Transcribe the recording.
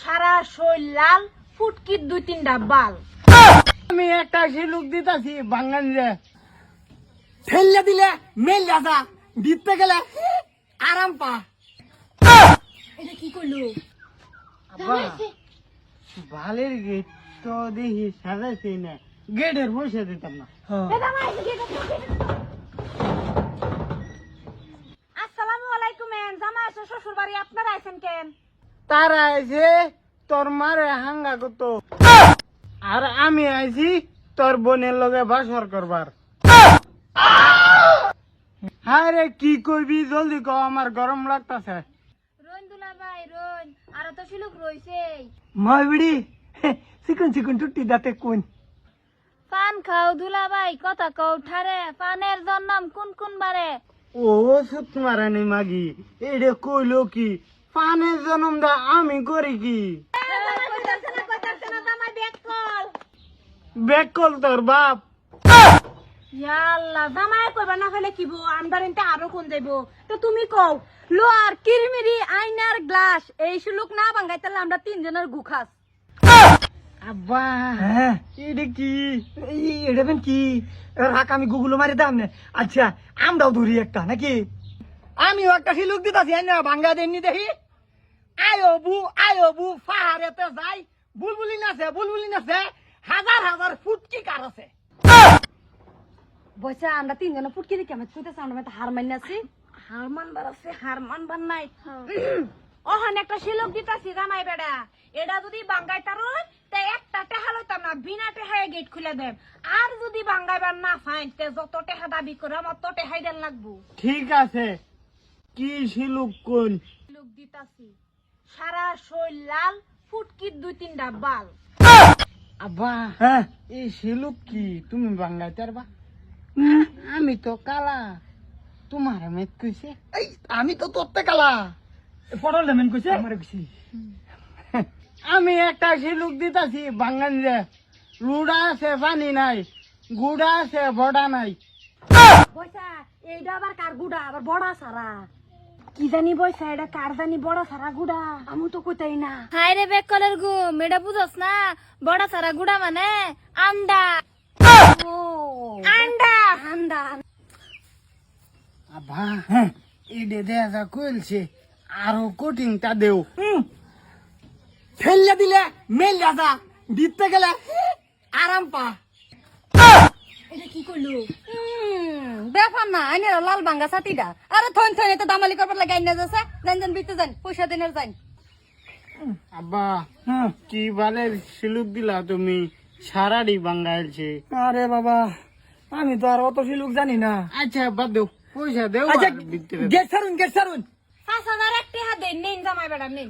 সারা শরীর লাল, ফুটকির 2-3টা বাল। আমি একটা শিলুক দিতাছি বাঙালিরে ঠেললে দিলে মেল যা দিতে গেলে আরাম পা। এটা কি করলো? আব্বা বালের গেট তো দেখি সাজাইছি না, গেটের পয়সা দিতাম না। আসসালামু আলাইকুম। জামাই আছে শ্বশুর বাড়ি, আপনারা আছেন কেন? তারা আইছে তোর মারে হাঙ্গা করতো, আর আমি আইছি তোর বোনের লগে বাসর করবার। হ্যাঁ রে, কি করবি জলদি কও, আমার গরম লাগতাছে। রোন দুলা ভাই রোন, আর তো শিলুক রইছে। মই বিড়ি চিকন চিকন টুটি দাঁতে কোন পান খাও দুলা ভাই, কথা কও ঠারে। পানের জন্ম কোন কোন বারে? ও সুত মারানি মাগি, এটা কইলো কি? পানের জন্ম দা আমি করি কি? বেক কল তোর বাপ। ইয়াল্লা, জামাই কইবা না ফেলে কিবো, আন্দারিনতে আরো কোন যাইবো। তো তুমি কও, লোয়ার কিরমিরি আইনার গ্লাস এই শিলুক না ভাঙাইতালে আমরা 3 জনের গুখাস। আব্বা হ্যাঁ এটা কি? এটা বেন কি? রাখ আমি গুগল মারি দাম না। আচ্ছা আমরাও ধরি একটা নাকি? আমিও একটা শিলুক দিতাছি না, ভাঙ্গা দেননি দেখি। আয়ো বু পাহাড়েতে যাই, বুলবুলি নাচে, হাজার হাজার ফুটকি কার আছে। বইসা আমরা 3 জন ফুটকি দি কেমন কইতাছ, আমরা তো হার মাইনাছি। হার মানবার আছে, হার মানবার নাই। ওখানে একটা শিলুক দিতাছি জামাই বেড়া, এটা যদি বাঙ্গাইতার হয় তে একটা টেহা লইতাম না, বিনা টেহায় গেট খুলে দেব। আর যদি বাঙ্গাইবার না ফাইন তে যত টেহা দাবি করে অত টেহাই দেন লাগবো। ঠিক আছে, কি শিলুক কোন? শিলুক দিতাছি সারা শরীর লাল, ফুটকির 2-3টা বাল। আব্বা হ্যাঁ, এই শিলুক কি তুমি বাঙ্গাইতে পারবা? আমি তো কালা, তোমার মেত কইছে। এই আমি তো তোরতে কালা, পড়ল মেন কইছে আমার কইছে। আমি একটা শিলুক দিতাছি বাঙালিরে, রুড়া আছে পানি নাই, গুড়া আছে বড়া নাই। বইসা এইটা আবার কার গুড়া, আবার বড়া সারা কি জানি। বইসা এটা কার জানি বড়া সারা গুড়া, আমি তো কইতাই না। হাই রে বেক কলের গুম, এটা বুঝছ না? বড়া সারা গুড়া মানে আন্ডা। ও আন্ডা আন্ডা। আব্বা হ্যাঁ, এডে দেখা কইলছে আরো কোটিংটা দেও। ফেললে দিলে মেল যা দিতে গেলে আরাম পা। এটা কি করলো? ব্যাপার না, আইনে লাল ভাঙ্গা ছাতিটা। আরে থন থন এটা দামালি করবার লাগে আইনা যাচ্ছে। জান বিতে যান, পয়সা দেনের যান। আব্বা কি বালের শিলুক দিলা তুমি, সারাডি বাঙ্গাইলছে। আরে বাবা, আমি তো আর অত শিলুক জানি না। আচ্ছা বাদ দেও, পয়সা দেও। গেট সারুন 5,000 একটা দেন, নেন জামাই বেড়া নেন।